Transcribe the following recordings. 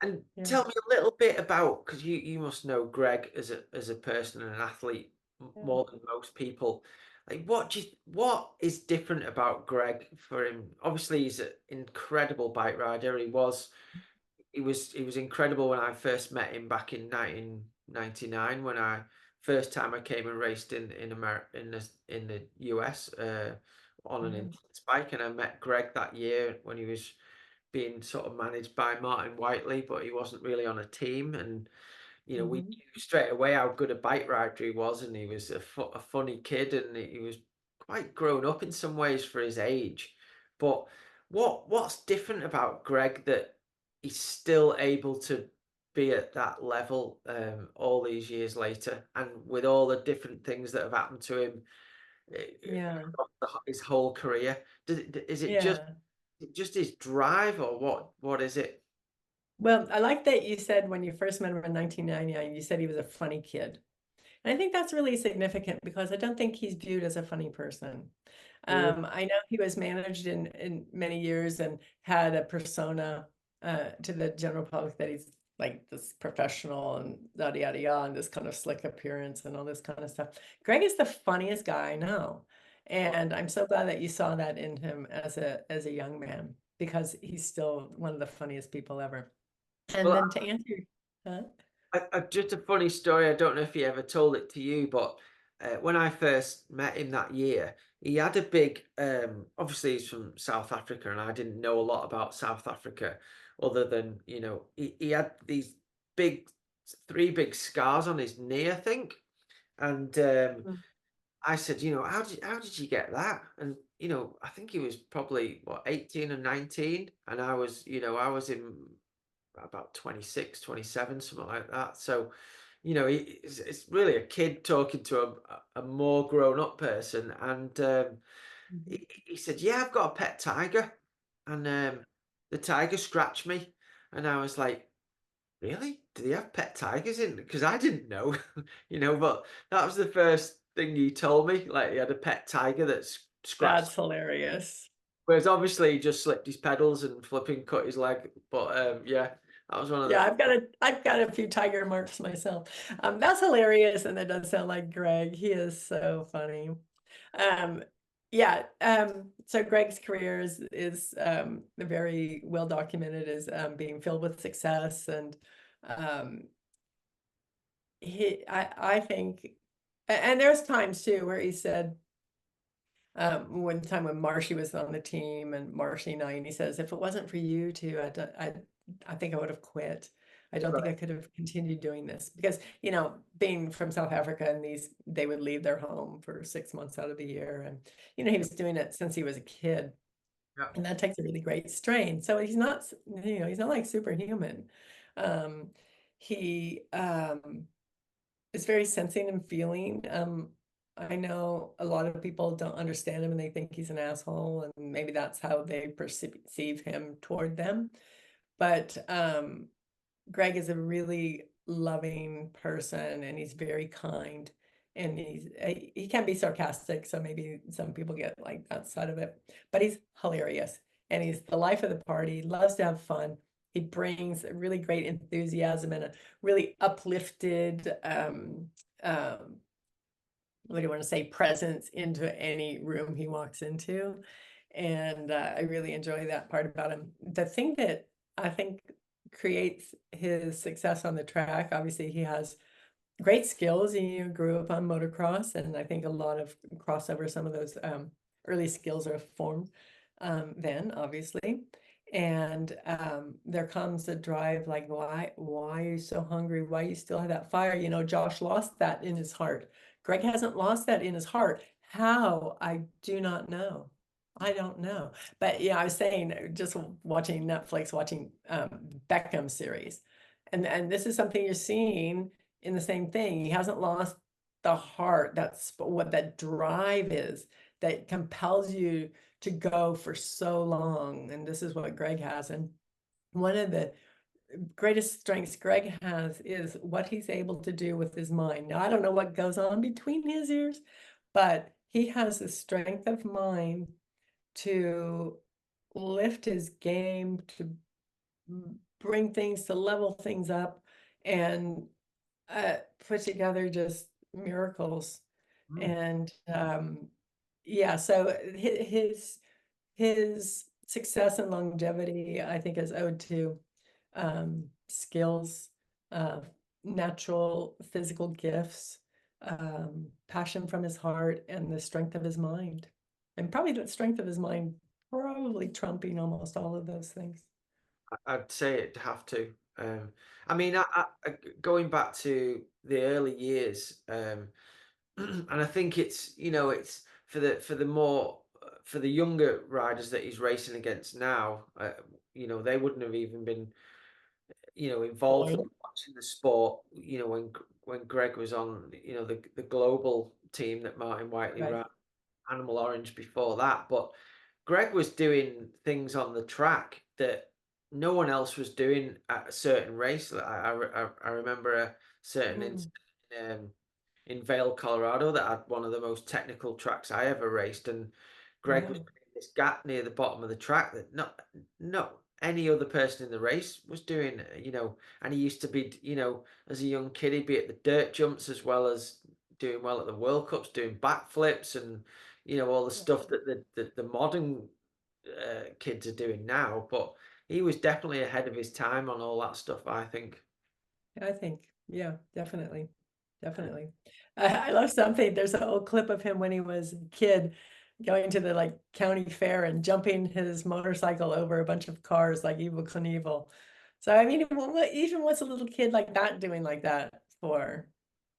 And Yeah. tell me a little bit about, because you must know Greg as a person and an athlete Yeah. more than most people. Like, what is different about Greg for him? Obviously, he's an incredible bike rider. He was incredible when I first met him back in 1999 when I first time I came and raced in America in the US on an Mhm. intense bike, and I met Greg that year when he was being sort of managed by Martin Whiteley, but he wasn't really on a team. And we Mhm. knew straight away how good a bike rider he was, and he was a funny kid, and he was quite grown up in some ways for his age. But what's different about Greg that he's still able to be at that level all these years later, and with all the different things that have happened to him Yeah. across his whole career? Is Yeah. it just his drive, or what is it? Well, I like that you said when you first met him in 1999, you said he was a funny kid. And I think that's really significant because I don't think he's viewed as a funny person. Really? I know he was managed in many years and had a persona to the general public that he's like this professional and yada yada yada and this kind of slick appearance and all this kind of stuff. Greg is the funniest guy I know. And I'm so glad that you saw that in him as a young man because he's still one of the funniest people ever. And Well, then to answer, huh? just a funny story. I don't know if he ever told it to you, but when I first met him that year, he had a big. Obviously, he's from South Africa, and I didn't know a lot about South Africa, other than he had these big, three big scars on his knee, I think. And Mm. I said, how did you get that? And I think he was probably what 18 or 19, and I was in about 26, 27, something like that. So, it's really a kid talking to a more grown up person. And Mhm. he said, "Yeah, I've got a pet tiger." And the tiger scratched me. And I was like, "Really? Do they have pet tigers in?" Because I didn't know, but that was the first thing you told me. Like, he had a pet tiger that's scratched. That's hilarious. Whereas obviously he just slipped his pedals and flipping cut his leg. But yeah, that was one of Yeah, the. I've got a few tiger marks myself. That's hilarious, and that does sound like Greg. He is so funny. Um, yeah, so Greg's career is very well documented as being filled with success, and um, I think, and there's times too where he said, one time when Marshy was on the team and Marshy and he says, if it wasn't for you two, I think I would have quit. I don't think I Right. could have continued doing this because, being from South Africa and they would leave their home for 6 months out of the year. And, he was doing it since he was a kid Yeah. and that takes a really great strain. So he's not like superhuman. Um, he is very sensing and feeling. I know a lot of people don't understand him and they think he's an asshole, and maybe that's how they perceive him toward them. But Greg is a really loving person and he's very kind. And he can be sarcastic, so maybe some people get like that side of it. But he's hilarious and he's the life of the party, loves to have fun. He brings a really great enthusiasm and a really uplifted um what do you want to say, presence into any room he walks into. And I really enjoy that part about him. The thing that I think creates his success on the track, obviously, he has great skills. He grew up on motocross, and I think a lot of crossover, some of those early skills are formed then, obviously. And there comes a drive like, why are you so hungry? Why you still have that fire? Josh lost that in his heart. Greg hasn't lost that in his heart. How? I do not know. I don't know. But yeah, I was saying just watching Netflix, watching Beckham series. And this is something you're seeing in the same thing. He hasn't lost the heart. That's what that drive is that compels you to go for so long. And this is what Greg has. And one of the greatest strengths Greg has is what he's able to do with his mind. Now, I don't know what goes on between his ears, but he has the strength of mind to lift his game, to bring things to level things up and put together just miracles. Mm. And yeah, so his success and longevity, I think, is owed to skills, uh, natural physical gifts, passion from his heart, and the strength of his mind. And probably the strength of his mind, probably trumping almost all of those things. I'd say it'd have to. I mean, going back to the early years, and I think it's it's for the more for the younger riders that he's racing against now. They wouldn't have even been involved or Born. watching the sport. When Greg was on, the global team that Martin Whiteley Right. ran, Animal Orange before that, but Greg was doing things on the track that no one else was doing at a certain race. Like, I remember a certain Mm, incident in Vail, Colorado, that had one of the most technical tracks I ever raced, and Greg was yeah. putting this gap near the bottom of the track that not any other person in the race was doing. And he used to be, as a young kid, he'd be at the dirt jumps as well as doing well at the World Cups, doing backflips and all the stuff that the modern kids are doing now. But he was definitely ahead of his time on all that stuff, I think. I think, yeah, definitely. Definitely. I love something. There's an old clip of him when he was a kid going to the like county fair and jumping his motorcycle over a bunch of cars like Evel Knievel. So I mean, even what's a little kid like that doing like that for?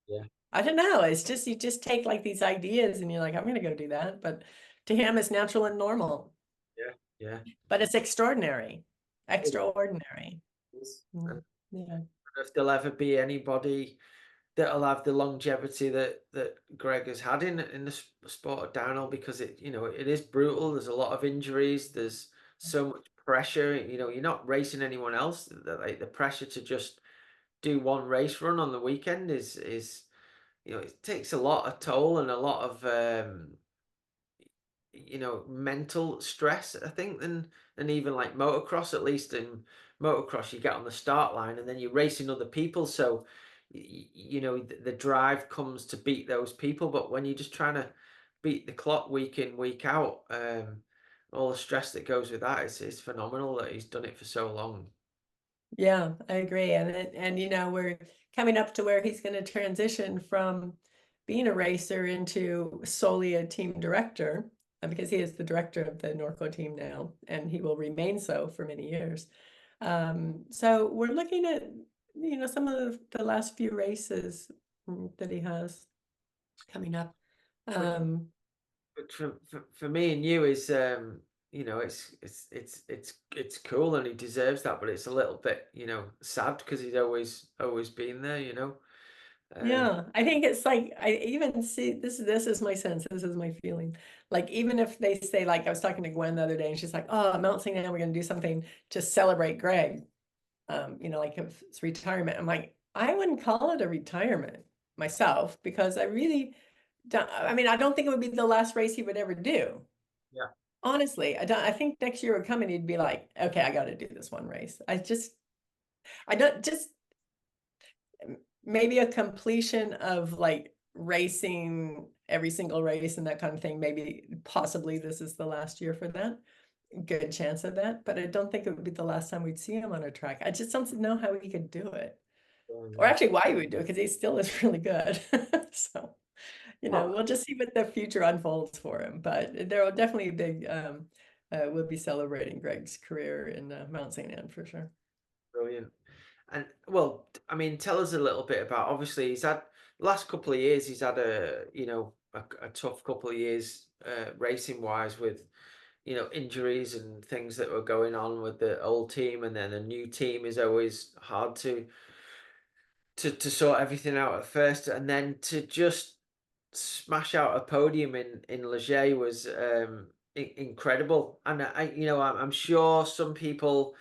Yeah, I don't know. It's just you just take like these ideas and you're like, I'm gonna go do that. But to him, it's natural and normal. yeah, yeah. But it's extraordinary. It Extraordinary. is. And Mm, I yeah. don't know if there'll ever be anybody that'll have the longevity that Greg has had in the sport of downhill, because it is brutal. There's a lot of injuries. There's so much pressure. You're not racing anyone else. Like the pressure to just do one race run on the weekend is it takes a lot of toll and a lot of mental stress, I think, than even like motocross. At least in motocross, you get on the start line and then you're racing other people. So, the drive comes to beat those people. But when you're just trying to beat the clock week in, week out, all the stress that goes with that is phenomenal that he's done it for so long. Yeah, I agree. And we're coming up to where he's going to transition from being a racer into solely a team director, because he is the director of the Norco team now, and he will remain so for many years. So we're looking at, some of the last few races that he has coming up. Which, Um, which for me and you is it's cool, and he deserves that, but it's a little bit sad because he's always been there. Um, Yeah, I think it's like I even see this is my sense, this is my feeling. Like even if they say like I was talking to Gwen the other day and she's like, "Oh, Mount St. Anne, we're going to do something to celebrate Greg." Like of his retirement. I'm like, I wouldn't call it a retirement myself because I really don't, I mean, I don't think it would be the last race he would ever do. yeah. Honestly, I think next year would come and he'd be like, "Okay, I got to do this one race." I don't just maybe a completion of like racing every single race and that kind of thing. Maybe possibly this is the last year for that. Good chance of that, but I don't think it would be the last time we'd see him on a track. I just don't know how he could do it, or Yeah. actually why he would do it, because he still is really good. So, Well, we'll just see what the future unfolds for him. But there will definitely be big. We'll be celebrating Greg's career in Mount St. Anne for sure. brilliant. And well, I mean, tell us a little bit about. Obviously, he's had last couple of years. He's had a tough couple of years racing wise, with injuries and things that were going on with the old team, and then a new team is always hard to sort everything out at first, and then to just smash out a podium in Leger was incredible. And I'm sure some people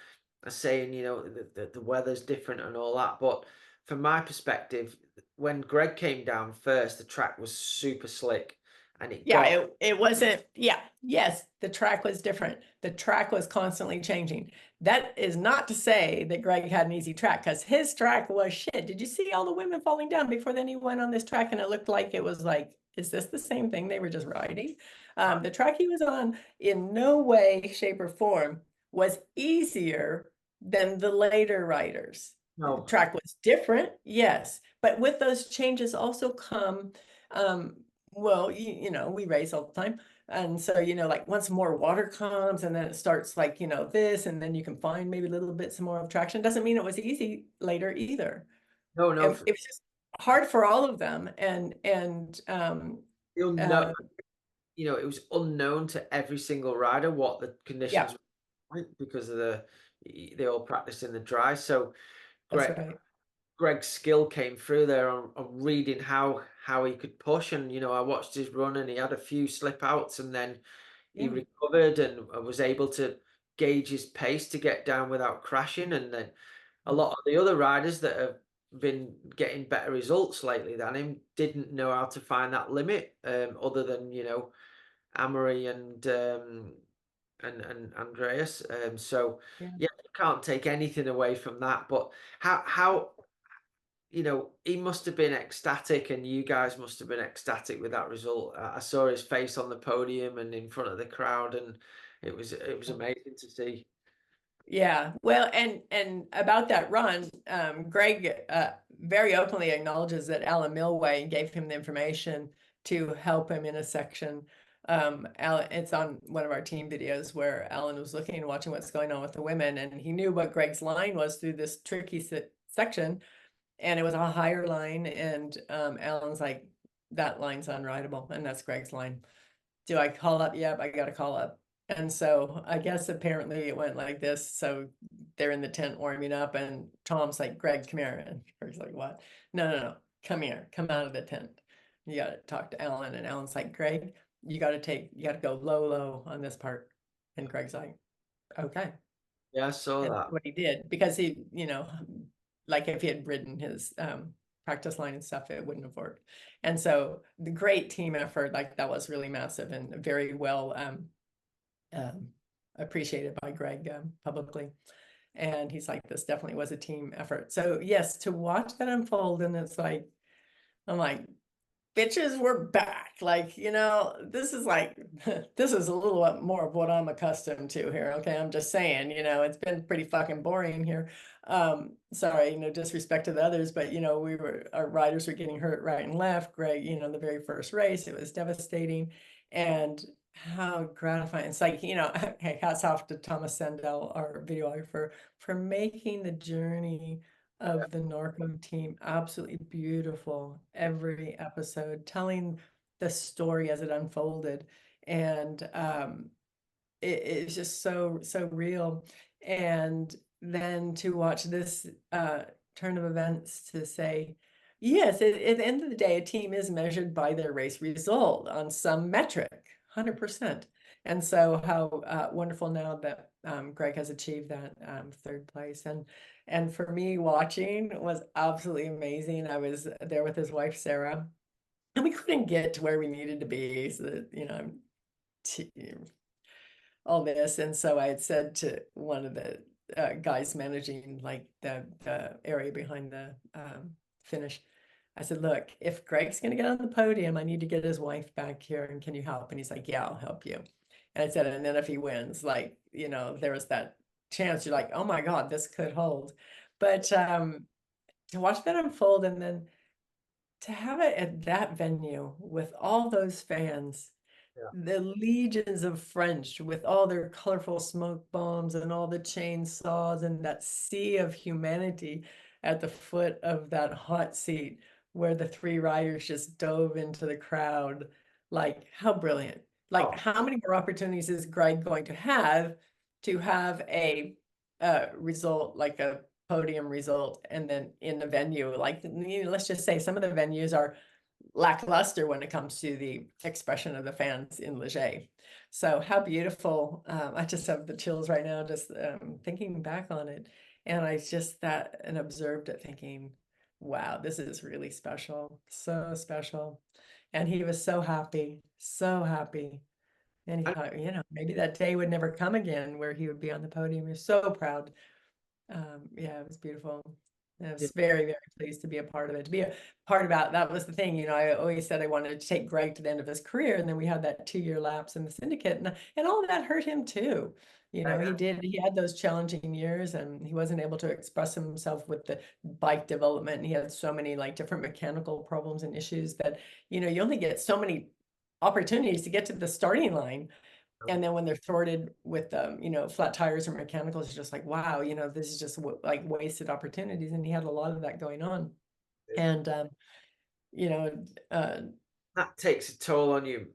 are saying the weather's different and all that, but from my perspective, when Greg came down first, the track was super slick, and it Yeah, got it wasn't, yeah, yes, the track was different. The track was constantly changing. That is not to say that Greg had an easy track, because his track was shit. Did you see all the women falling down before then he went on this track and it looked like it was like, is this the same thing they were just riding? The track he was on in no way, shape, or form was easier than the later riders. The no, track was different, yes, but with those changes also come um, well, you know, we race all the time. And so, you know, like once more water comes and then it starts like, you know, this, and then you can find maybe a little bit some more of traction. Doesn't mean it was easy later either. no, no. And it was just hard for all of them. You'll know, uh, it was unknown to every single rider what the yeah, conditions were like because of they all practiced in the dry. So that's Greg, right. Greg's skill came through there on reading how he could push, and I watched his run, and he had a few slip outs, and then he Yeah, recovered and was able to gauge his pace to get down without crashing. And then a lot of the other riders that have been getting better results lately than him didn't know how to find that limit, other than Amory and Andreas. So yeah. yeah, you can't take anything away from that. But how he must have been ecstatic, and you guys must have been ecstatic with that result. I saw his face on the podium and in front of the crowd, and it was amazing to see. Yeah, well, and about that run, Greg very openly acknowledges that Alan Milway gave him the information to help him in a section. Alan, it's on one of our team videos where Alan was looking and watching what's going on with the women, and he knew what Greg's line was through this tricky section, and it was a higher line, and Alan's like, that line's unrideable, and that's Greg's line. Do I call up? Yep, I got to call up. And so I guess apparently it went like this. So they're in the tent warming up, and Tom's like, Greg, come here. And Greg's like, what? No, no, no, come here, come out of the tent. You got to talk to Alan. And Alan's like, Greg, you got to go low, low on this part. And Greg's like, okay. Yeah, I saw And that. what he did, because he, you know, like if he had ridden his practice line and stuff, it wouldn't have worked. And so the great team effort, like that was really massive and very well um, appreciated by Greg publicly. And he's like, this definitely was a team effort. So yes, to watch that unfold, and it's like, I'm like, bitches, we're back. Like, you know, this is like, this is a little bit more of what I'm accustomed to here. Okay. I'm just saying, you know, it's been pretty fucking boring here. Sorry, you know, disrespect to the others, but you know, our riders were getting hurt right and left. Greg, you know, the very first race, it was devastating. And how gratifying. It's like, you know, hey, hats off to Thomas Sendell, our videographer, for making the journey of the Norco team absolutely beautiful every episode, telling the story as it unfolded. And it's just so real. And then to watch this turn of events to say, yes, at the end of the day, a team is measured by their race result on some metric, 100%. And so how wonderful now that Greg has achieved that third place. And for me, watching was absolutely amazing. I was there with his wife, Sarah, and we couldn't get to where we needed to be. So that, you know, all this. And so I had said to one of the guys managing like the area behind the finish, I said, look, if Greg's going to get on the podium, I need to get his wife back here. And can you help? And he's like, yeah, I'll help you. And I said, and then if he wins, like, you know, there was that chance you're like, oh my God, this could hold. But to watch that unfold, and then to have it at that venue with all those fans, Yeah. the legions of French with all their colorful smoke bombs and all the chainsaws and that sea of humanity at the foot of that hot seat where the three riders just dove into the crowd. Like, how brilliant. Like, Oh, how many more opportunities is Greg going to have a result, like a podium result, and then in the venue, like, you know, let's just say some of the venues are lackluster when it comes to the expression of the fans in Leger. So how beautiful. I just have the chills right now, just thinking back on it. And I just that and observed it thinking, wow, this is really special. So special. And he was so happy, so happy. And he And thought, maybe that day would never come again where he would be on the podium. He was so proud. Yeah, it was beautiful. And I yeah, was very, very pleased to be a part of it. To be a part about that was the thing. I always said I wanted to take Greg to the end of his career, and then we had that 2-year lapse in the syndicate, and all of that hurt him too. yeah, He had those challenging years, and he wasn't able to express himself with the bike development. And he had so many like different mechanical problems and issues that, you only get so many opportunities to get to the starting line. yeah. And then when they're thwarted with flat tires or mechanicals, it's just like, wow, this is just like wasted opportunities. And he had a lot of that going on. And you know, uh That takes a toll on you,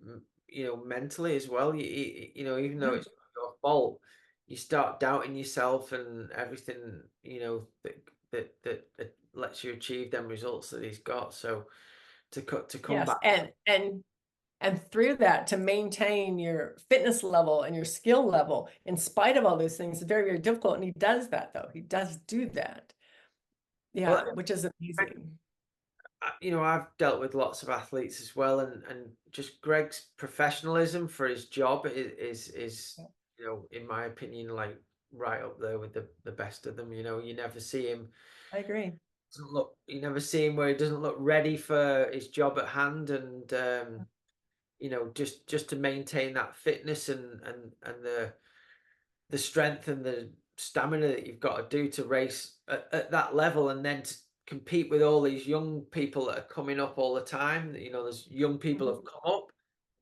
mentally as well. Even though yeah, it's not your fault, you start doubting yourself and everything, that lets you achieve them results that he's got. So to come yes. back, And through that, to maintain your fitness level and your skill level in spite of all those things is very, very difficult. And he does that though. He does do that. well, Yeah, which is amazing. I've dealt with lots of athletes as well, and just Greg's professionalism for his job is in my opinion, like right up there with the best of them. You never see him I agree. doesn't look you never see him where he doesn't look ready for his job at hand, and just to maintain that fitness and the strength and the stamina that you've got to do to race at that level, and then to compete with all these young people that are coming up all the time. There's young people Mhm. have come up.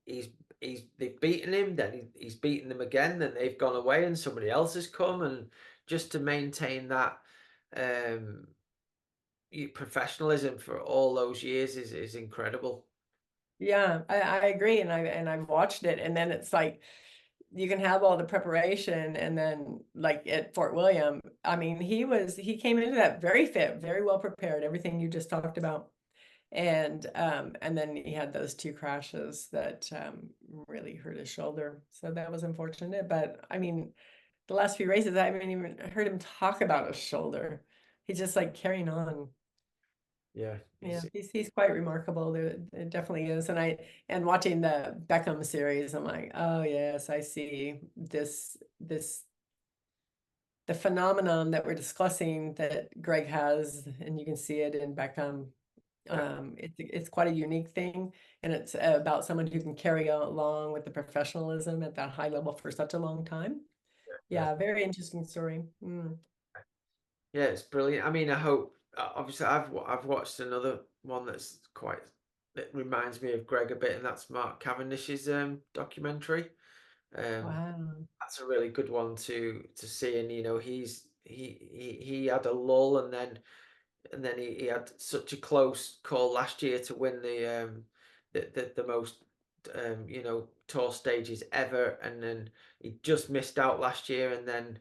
He's they've beaten him, then he's beaten them again, then they've gone away and somebody else has come, and just to maintain that um professionalism for all those years is incredible. Yeah, I agree. And I've watched it. And then it's like you can have all the preparation, and then like at Fort William, I mean, he came into that very fit, very well prepared, everything you just talked about. And then he had those 2 crashes that really hurt his shoulder. So that was unfortunate. But I mean, the last few races, I haven't even heard him talk about his shoulder. He's just like carrying on. Yeah, Yeah, he's he's quite remarkable. There, it definitely is. And watching the Beckham series, I'm like, oh yes, I see this the phenomenon that we're discussing that Greg has, and you can see it in Beckham. yeah, It's quite a unique thing, and it's about someone who can carry along with the professionalism at that high level for such a long time. yeah. Yeah, very interesting story. Mm. Yeah, it's brilliant. I mean, I hope. Obviously, I've watched another one that reminds me of Greg a bit, and that's Mark Cavendish's documentary. Um, Wow. that's a really good one to see, and he had a lull, and then he had such a close call last year to win the most tour stages ever, and then he just missed out last year, and then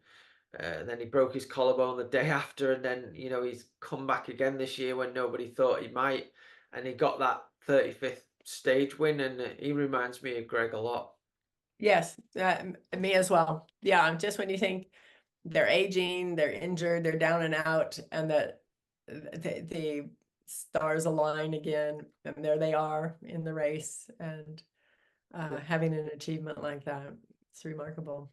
he broke his collarbone the day after, and then he's come back again this year when nobody thought he might, and he got that 35th stage win, and he reminds me of Greg a lot. Yes, me as well. Yeah, just when you think they're aging, they're injured, they're down and out, and that the stars align again, and there they are in the race, and Yeah, having an achievement like that, it's remarkable.